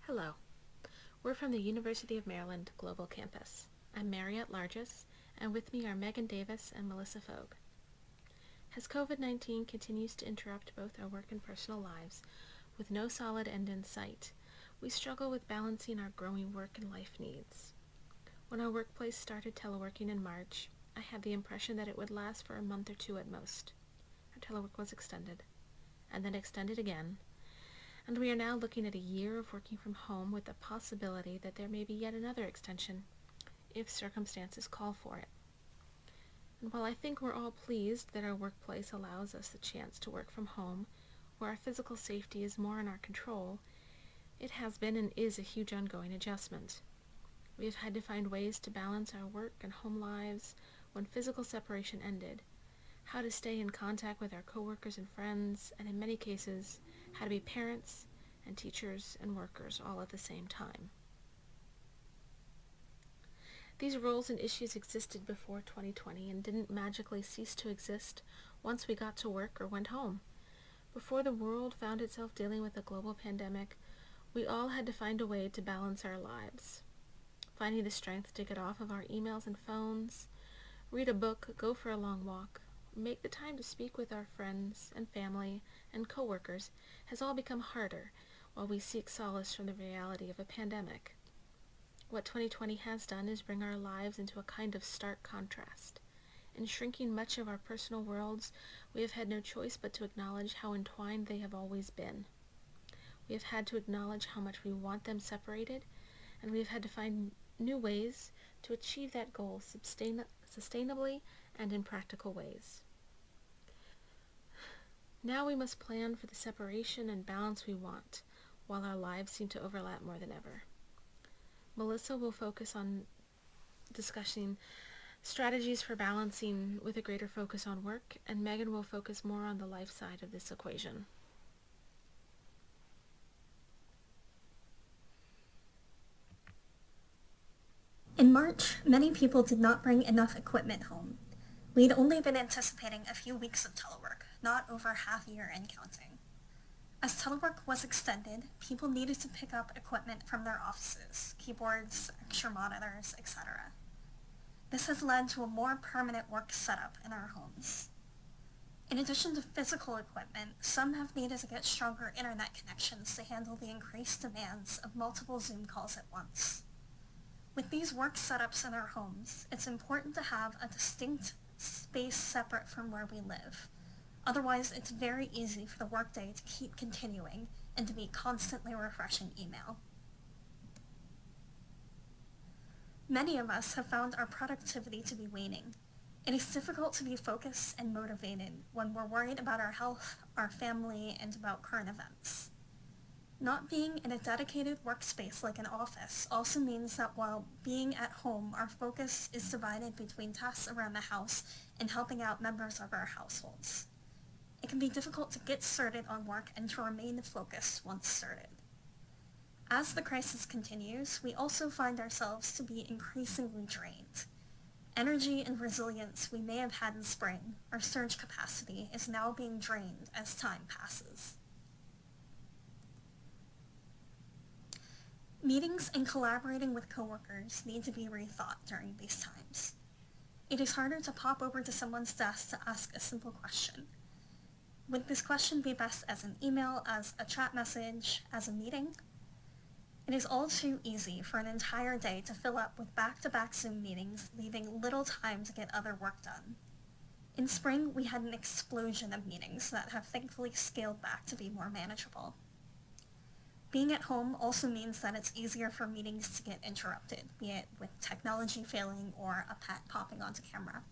Hello. We're from the University of Maryland Global Campus. I'm Mariette Largess, and with me are Megan Davis and Melissa Fogue. As COVID-19 continues to interrupt both our work and personal lives, with no solid end in sight, we struggle with balancing our growing work and life needs. When our workplace started teleworking in March, I had the impression that it would last for a month or two at most. Our telework was extended, and then extended again, and we are now looking at a year of working from home with the possibility that there may be yet another extension if circumstances call for it. And while I think we're all pleased that our workplace allows us the chance to work from home, where our physical safety is more in our control, it has been and is a huge ongoing adjustment. We have had to find ways to balance our work and home lives when physical separation ended, how to stay in contact with our coworkers and friends, and in many cases, how to be parents and teachers and workers all at the same time. These roles and issues existed before 2020 and didn't magically cease to exist once we got to work or went home. Before the world found itself dealing with a global pandemic, we all had to find a way to balance our lives. Finding the strength to get off of our emails and phones, read a book, go for a long walk, make the time to speak with our friends and family and coworkers has all become harder while we seek solace from the reality of a pandemic. What 2020 has done is bring our lives into a kind of stark contrast. In shrinking much of our personal worlds, we have had no choice but to acknowledge how entwined they have always been. We have had to acknowledge how much we want them separated, and we have had to find new ways to achieve that goal sustainably and in practical ways. Now we must plan for the separation and balance we want, while our lives seem to overlap more than ever. Melissa will focus on discussing strategies for balancing with a greater focus on work, and Megan will focus more on the life side of this equation. In March, many people did not bring enough equipment home. We'd only been anticipating a few weeks of telework, not over half a year and counting. As telework was extended, people needed to pick up equipment from their offices, keyboards, extra monitors, etc. This has led to a more permanent work setup in our homes. In addition to physical equipment, some have needed to get stronger internet connections to handle the increased demands of multiple Zoom calls at once. With these work setups in our homes, it's important to have a distinct space separate from where we live. Otherwise, it's very easy for the workday to keep continuing and to be constantly refreshing email. Many of us have found our productivity to be waning. It is difficult to be focused and motivated when we're worried about our health, our family, and about current events. Not being in a dedicated workspace like an office also means that while being at home, our focus is divided between tasks around the house and helping out members of our households. It can be difficult to get started on work and to remain focused once started. As the crisis continues, we also find ourselves to be increasingly drained. Energy and resilience we may have had in spring, our surge capacity, is now being drained as time passes. Meetings and collaborating with coworkers need to be rethought during these times. It is harder to pop over to someone's desk to ask a simple question. Would this question be best as an email, as a chat message, as a meeting? It is all too easy for an entire day to fill up with back-to-back Zoom meetings, leaving little time to get other work done. In spring, we had an explosion of meetings that have thankfully scaled back to be more manageable. Being at home also means that it's easier for meetings to get interrupted, be it with technology failing or a pet popping onto camera.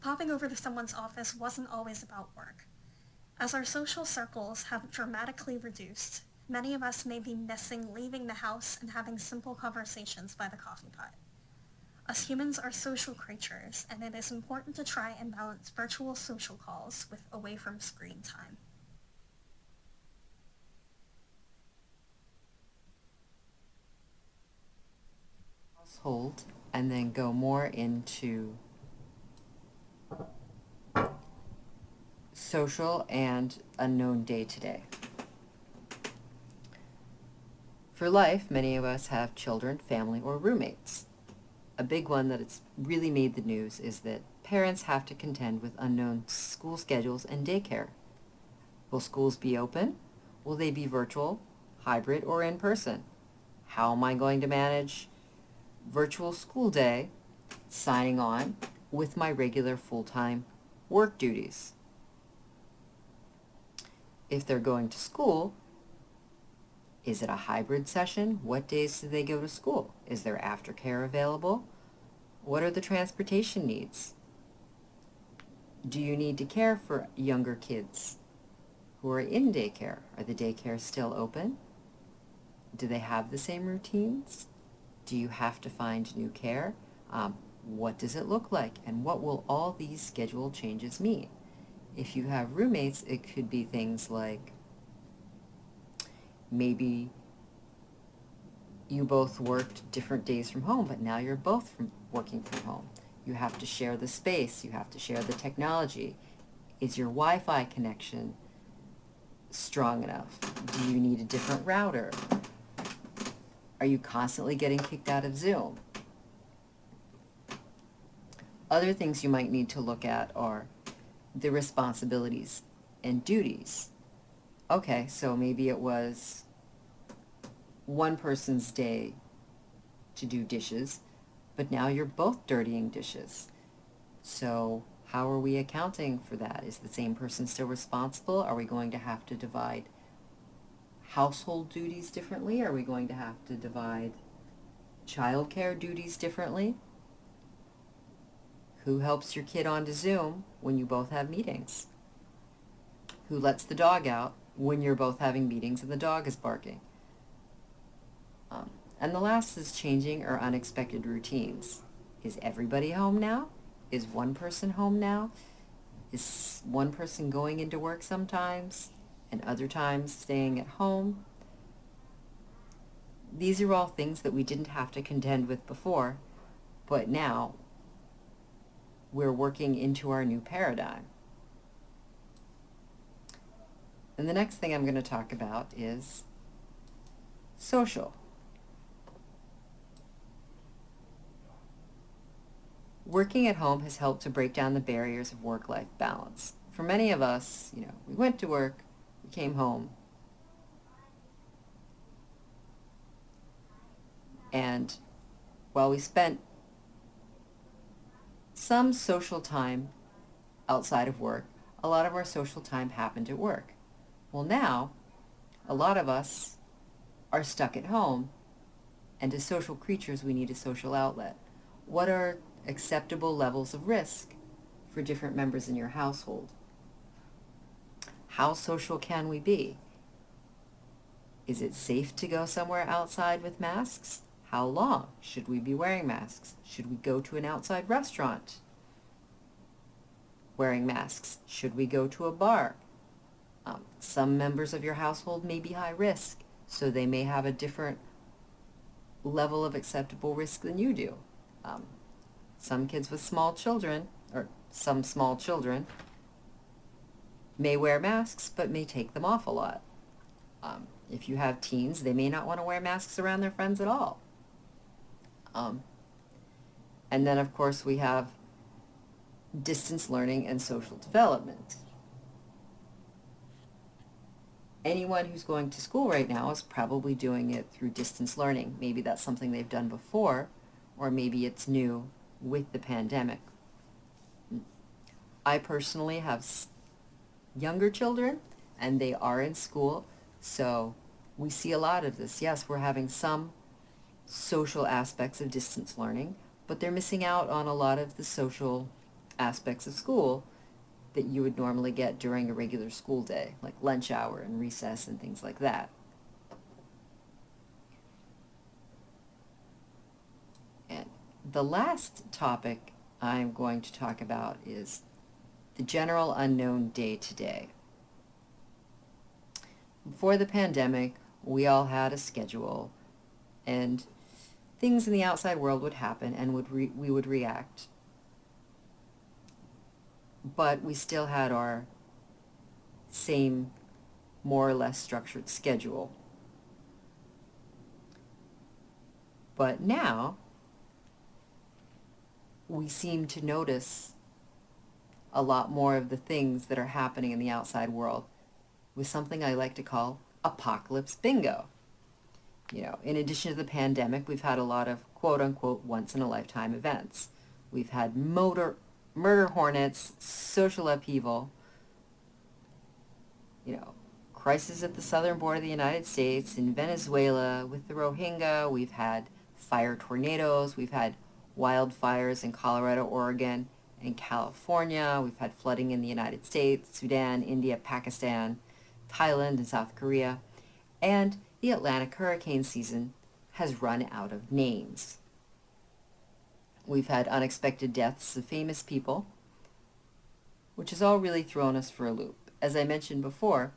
Popping over to someone's office wasn't always about work. As our social circles have dramatically reduced, many of us may be missing leaving the house and having simple conversations by the coffee pot. Us humans are social creatures, and it is important to try and balance virtual social calls with away from screen time. Household, and then go more into social and unknown day to day. For life, many of us have children, family, or roommates. A big one that it's really made the news is that parents have to contend with unknown school schedules and daycare. Will schools be open? Will they be virtual, hybrid, or in person? How am I going to manage virtual school day, signing on with my regular full-time work duties? If they're going to school, is it a hybrid session? What days do they go to school? Is there aftercare available? What are the transportation needs? Do you need to care for younger kids who are in daycare? Are the daycares still open? Do they have the same routines? Do you have to find new care? What does it look like? And what will all these schedule changes mean? If you have roommates, it could be things like maybe you both worked different days from home, but now you're both working from home. You have to share the space. You have to share the technology. Is your Wi-Fi connection strong enough? Do you need a different router? Are you constantly getting kicked out of Zoom? Other things you might need to look at are the responsibilities and duties. Okay, so maybe it was one person's day to do dishes, but now you're both dirtying dishes. So how are we accounting for that? Is the same person still responsible? Are we going to have to divide household duties differently? Are we going to have to divide childcare duties differently? Who helps your kid onto Zoom when you both have meetings? Who lets the dog out when you're both having meetings and the dog is barking? And the last is changing or unexpected routines. Is everybody home now? Is one person home now? Is one person going into work sometimes and other times staying at home? These are all things that we didn't have to contend with before, but now we're working into our new paradigm. And the next thing I'm going to talk about is social. Working at home has helped to break down the barriers of work-life balance. For many of us, we went to work, we came home, and while we spent some social time outside of work, a lot of our social time happened at work. Well, now, a lot of us are stuck at home, and as social creatures, we need a social outlet. What are acceptable levels of risk for different members in your household? How social can we be? Is it safe to go somewhere outside with masks? How long should we be wearing masks? Should we go to an outside restaurant wearing masks? Should we go to a bar? Some members of your household may be high risk, so they may have a different level of acceptable risk than you do. Some kids with small children, or some small children, may wear masks but may take them off a lot. If you have teens, they may not want to wear masks around their friends at all. And then, of course, we have distance learning and social development. Anyone who's going to school right now is probably doing it through distance learning. Maybe that's something they've done before, or maybe it's new with the pandemic. I personally have younger children, and they are in school, so we see a lot of this. Yes, we're having some social aspects of distance learning, but they're missing out on a lot of the social aspects of school that you would normally get during a regular school day, like lunch hour and recess and things like that. And the last topic I'm going to talk about is the general unknown day-to-day. Before the pandemic, we all had a schedule, and things in the outside world would happen, and we would react. But we still had our same, more or less structured schedule. But now we seem to notice a lot more of the things that are happening in the outside world with something I like to call apocalypse bingo. In addition to the pandemic, we've had a lot of quote-unquote once-in-a-lifetime events. We've had murder hornets, social upheaval, crisis at the southern border of the United States, in Venezuela with the Rohingya. We've had fire tornadoes. We've had wildfires in Colorado, Oregon, and California. We've had flooding in the United States, Sudan, India, Pakistan, Thailand, and South Korea. And the Atlantic hurricane season has run out of names. We've had unexpected deaths of famous people, which has all really thrown us for a loop. As I mentioned before,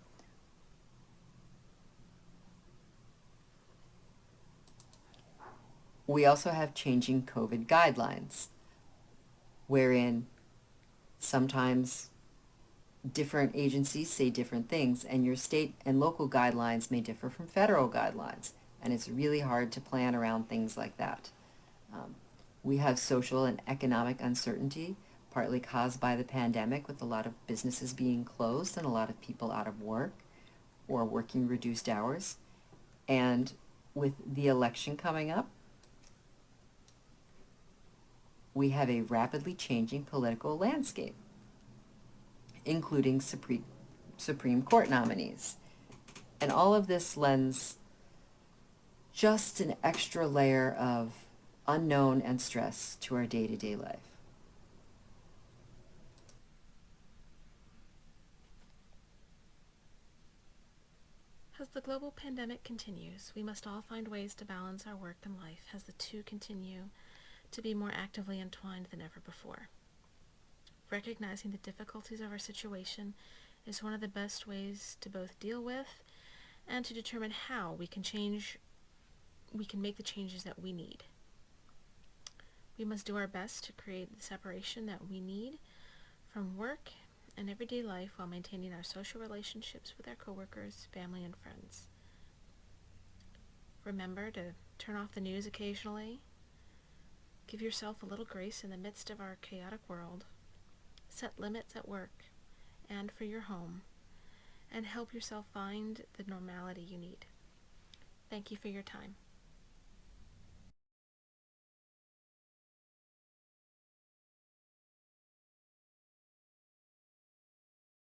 we also have changing COVID guidelines, wherein sometimes different agencies say different things, and your state and local guidelines may differ from federal guidelines, and it's really hard to plan around things like that. We have social and economic uncertainty, partly caused by the pandemic, with a lot of businesses being closed and a lot of people out of work or working reduced hours. And with the election coming up, we have a rapidly changing political landscape, including Supreme Court nominees. And all of this lends just an extra layer of unknown and stress to our day-to-day life. As the global pandemic continues, we must all find ways to balance our work and life as the two continue to be more actively entwined than ever before. Recognizing the difficulties of our situation is one of the best ways to both deal with and to determine how we can make the changes that we need. We must do our best to create the separation that we need from work and everyday life while maintaining our social relationships with our coworkers, family, and friends. Remember to turn off the news occasionally. Give yourself a little grace in the midst of our chaotic world. Set limits at work and for your home, and help yourself find the normality you need. Thank you for your time.